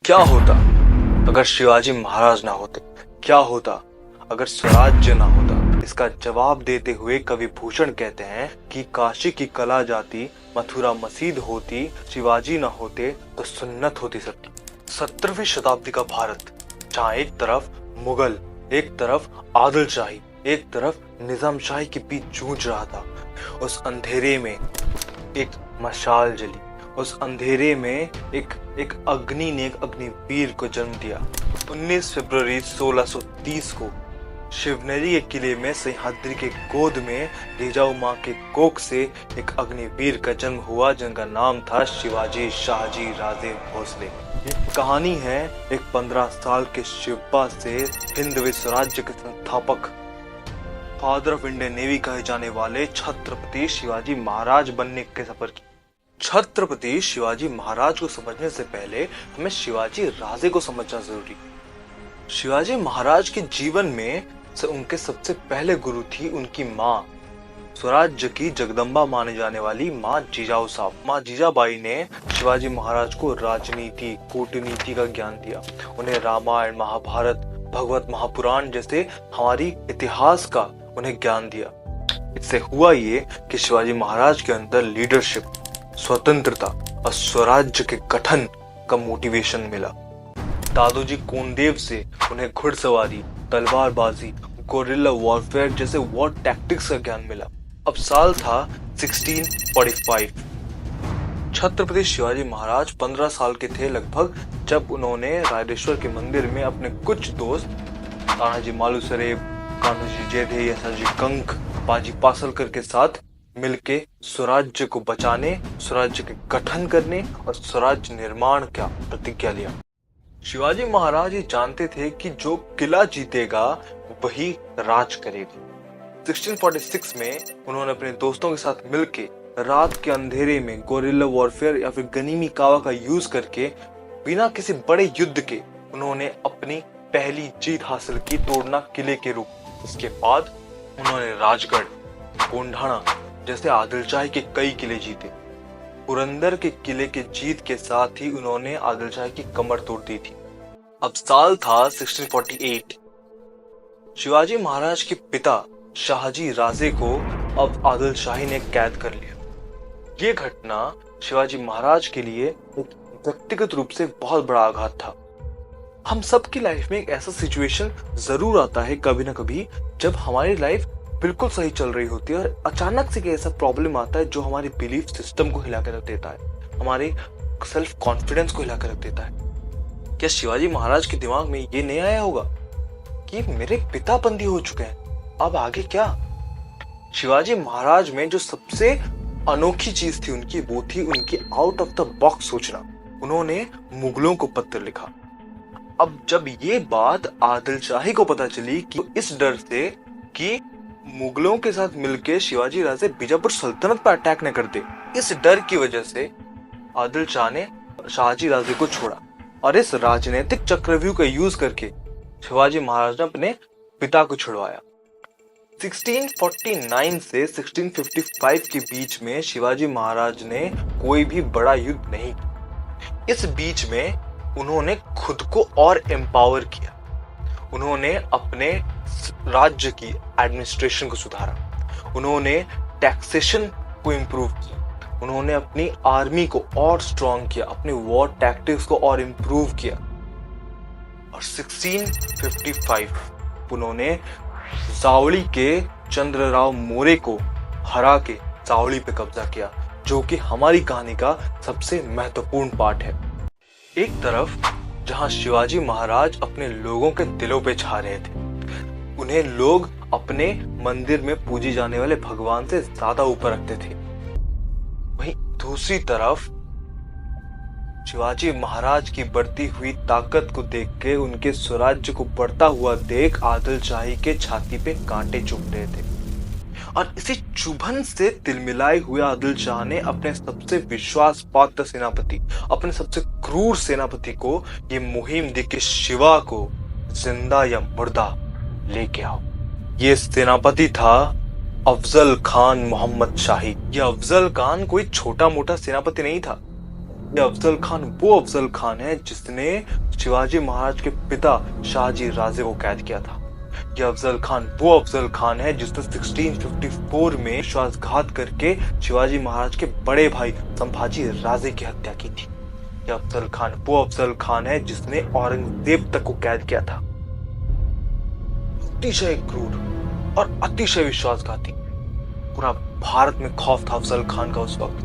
क्या होता अगर शिवाजी महाराज ना होते? क्या होता अगर स्वराज्य ना होता? इसका जवाब देते हुए कवि भूषण कहते हैं कि काशी की कला जाती, मथुरा मस्जिद होती, शिवाजी ना होते तो सुन्नत होती सबकी। 17वीं शताब्दी का भारत, जहाँ एक तरफ मुगल, एक तरफ आदिल शाही, एक तरफ निजाम शाही के बीच जूझ रहा था। उस अंधेरे में एक मशाल जली, उस अंधेरे में एक अग्नि ने एक अग्निवीर को जन्म दिया। 19 फरवरी 1630 को शिवनेरी के किले में सह्याद्री के गोद में लीजाऊ माँ के कोख से एक अग्निवीर का जन्म हुआ, जिनका नाम था शिवाजी शाहजी राजे भोसले। ये कहानी है एक 15 साल के शिवपा से हिंदवी स्वराज्य के संस्थापक, फादर ऑफ इंडियन नेवी कहे जाने वाले छत्रपति शिवाजी महाराज बनने के सफर की। छत्रपति शिवाजी महाराज को समझने से पहले हमें शिवाजी राजे को समझना जरूरी। शिवाजी महाराज के जीवन में उनके सबसे पहले गुरु थी उनकी माँ, स्वराज्य की जगदम्बा माने जाने वाली माँ जिजाऊ साहब। माँ जीजाबाई ने शिवाजी महाराज को राजनीति, कूटनीति का ज्ञान दिया। उन्हें रामायण, महाभारत, भगवत महापुराण जैसे हमारी इतिहास का उन्हें ज्ञान दिया। इससे हुआ ये कि शिवाजी महाराज के अंदर लीडरशिप, स्वतंत्रता और स्वराज्य के गठन का मोटिवेशन मिला। दादोजी कोंडदेव से उन्हें घुड़सवारी, तलवारबाजी, गोरिल्ला वॉरफेयर जैसे वॉर टैक्टिक्स का ज्ञान मिला। अब साल था 1645। छत्रपति शिवाजी महाराज 15 साल के थे लगभग, जब उन्होंने रायरेश्वर के मंदिर में अपने कुछ दोस्त तानाजी मालुसरे, कान्होजी जेधे, यसाजी कंक, बाजी पासलकर के साथ मिलके स्वराज्य को बचाने, स्वराज्य के गठन करने और स्वराज्य निर्माण का प्रतिज्ञा लिया। शिवाजी महाराज ये जानते थे कि जो किला जीतेगा वही राज करेगा। 1646 में उन्होंने अपने दोस्तों के साथ मिलके रात के अंधेरे में गोरिल्ला वॉरफेयर या फिर गनीमी कावा का यूज करके बिना किसी बड़े युद्ध के उन्होंने अपनी पहली जीत हासिल की, तोड़ना किले के रूप। इसके बाद उन्होंने राजगढ़, कोंढाणा जैसे आदिलशाही के कई किले जीते। पुरंदर के किले के जीत के साथ ही उन्होंने आदिलशाही की कमर तोड़ दी थी। अब साल था 1648। शिवाजी महाराज के पिता शाहजी राजे को अब आदिलशाही ने कैद कर लिया। ये घटना शिवाजी महाराज के लिए एक व्यक्तिगत रूप से बहुत बड़ा आघात था। हम सबकी लाइफ में एक ऐसा सिचुएशन जरूर आता है कभी ना कभी, जब हमारी लाइफ बिल्कुल सही चल रही होती है और अचानक से ऐसा प्रॉब्लम आता है जो हमारी बिलीफ सिस्टम को हिला कर रख देता है, हमारे सेल्फ कॉन्फिडेंस को हिला कर रख देता है। क्या शिवाजी महाराज के दिमाग में ये नहीं आया होगा कि मेरे पिता बंदी हो चुके हैं, अब आगे क्या? शिवाजी महाराज में जो सबसे अनोखी चीज थी उनकी, वो थी उनकी आउट ऑफ द बॉक्स सोचना। उन्होंने मुगलों को पत्र लिखा। अब जब ये बात आदिलशाही को पता चली कि इस डर से कि मुगलों के साथ मिलकर शिवाजी राजे बीजापुर सल्तनत पर अटैक न कर दे, इस डर की वजह से आदिल शाह ने शाहजी राजे को छोड़ा और इस राजनीतिक चक्रव्यूह का यूज करके शिवाजी महाराज ने अपने पिता को छुड़वाया। 1649 से 1655 के बीच में शिवाजी महाराज ने कोई भी बड़ा युद्ध नहीं किया। इस बीच में उन्होंने खुद को और एम्पावर किया। उन्होंने अपने राज्य की एडमिनिस्ट्रेशन को सुधारा, उन्होंने टैक्सेशन को इम्प्रूव किया, उन्होंने अपनी आर्मी को और स्ट्रॉन्ग किया, अपने वॉर टैक्टिक्स को और इम्प्रूव किया। और 1655 उन्होंने जावली के चंद्रराव मोरे को हरा के जावली पे कब्जा किया, जो कि हमारी कहानी का सबसे महत्वपूर्ण पार्ट है। एक तरफ जहां शिवाजी महाराज अपने लोगों के दिलों पे छा रहे थे, उन्हें लोग अपने मंदिर में पूजे जाने वाले भगवान से ज्यादा ऊपर रखते थे, वहीं दूसरी तरफ शिवाजी महाराज की बढ़ती हुई ताकत को देख के, उनके स्वराज्य को बढ़ता हुआ देख आदिलशाही के छाती पे कांटे चुभ रहे थे। और इसी चुभन से तिलमिलाए हुए आदिल शाह ने अपने सबसे विश्वास पात्र सेनापति, अपने सबसे क्रूर सेनापति को ये मुहिम दी कि शिवा को जिंदा या मुर्दा लेके आओ। ये सेनापति था अफजल खान मोहम्मद शाही। यह अफजल खान कोई छोटा मोटा सेनापति नहीं था। ये अफजल खान वो अफजल खान है जिसने शिवाजी महाराज के पिता शाहजी राजे को कैद किया था। ये अफजल खान वो अफजल खान है जिसने 1654 में विश्वासघात करके शिवाजी महाराज के बड़े भाई संभाजी राजे की हत्या की थी। ये अफजल खान वो अफजल खान है जिसने औरंगजेब तक को कैद किया था। अतिशय क्रूर और अतिशय विश्वासघाती। पूरा भारत में खौफ था अफजल खान का उस वक्त।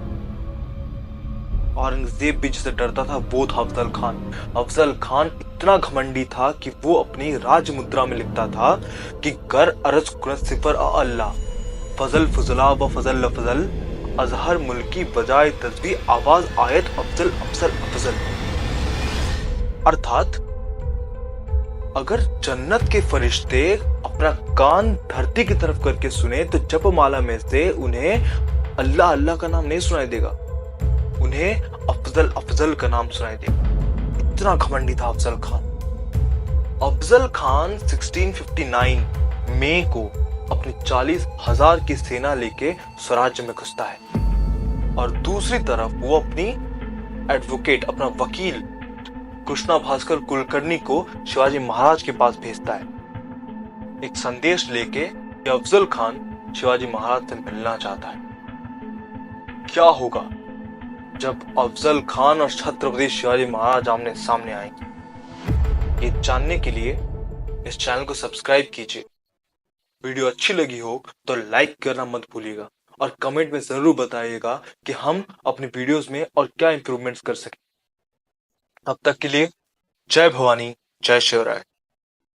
औरंगजेब भी जिसे डरता था वो था अफजल खान। अफजल खान इतना घमंडी था कि वो अपनी राज मुद्रा में लिखता था कि गर अरज कुरत सिफर अल्लाह फजल फजला व फजल फजल अजहर मुल्की बजाय तस्बी आवाज आयत अफजल अफजल अफजल। अर्थात अगर जन्नत के फरिश्ते अपना कान धरती की तरफ करके सुने तो जपमाला में से उन्हें अल्लाह अल्लाह का नाम नहीं सुनाई देगा, उन्हें अफजल अफजल का नाम सुनाई देगा। इतना घमंडी था अफजल खान। अफजल खान 1659 मई को अपनी 40,000 की सेना लेके स्वराज्य में घुसता है और दूसरी तरफ वो अपनी एडवोकेट अपना वकील कृष्णा भास्कर कुलकर्णी को शिवाजी महाराज के पास भेजता है एक संदेश लेके कि अफजल खान शिवाजी महाराज से मिलना चाहता है। क्या होगा जब अफजल खान और छत्रपति शिवाजी महाराज आमने सामने आएंगे, ये जानने के लिए इस चैनल को सब्सक्राइब कीजिए। वीडियो अच्छी लगी हो तो लाइक करना मत भूलिएगा और कमेंट में जरूर बताइएगा कि हम अपने वीडियोस में और क्या इंप्रूवमेंट्स कर सकें। अब तक के लिए जय भवानी, जय शिवराय।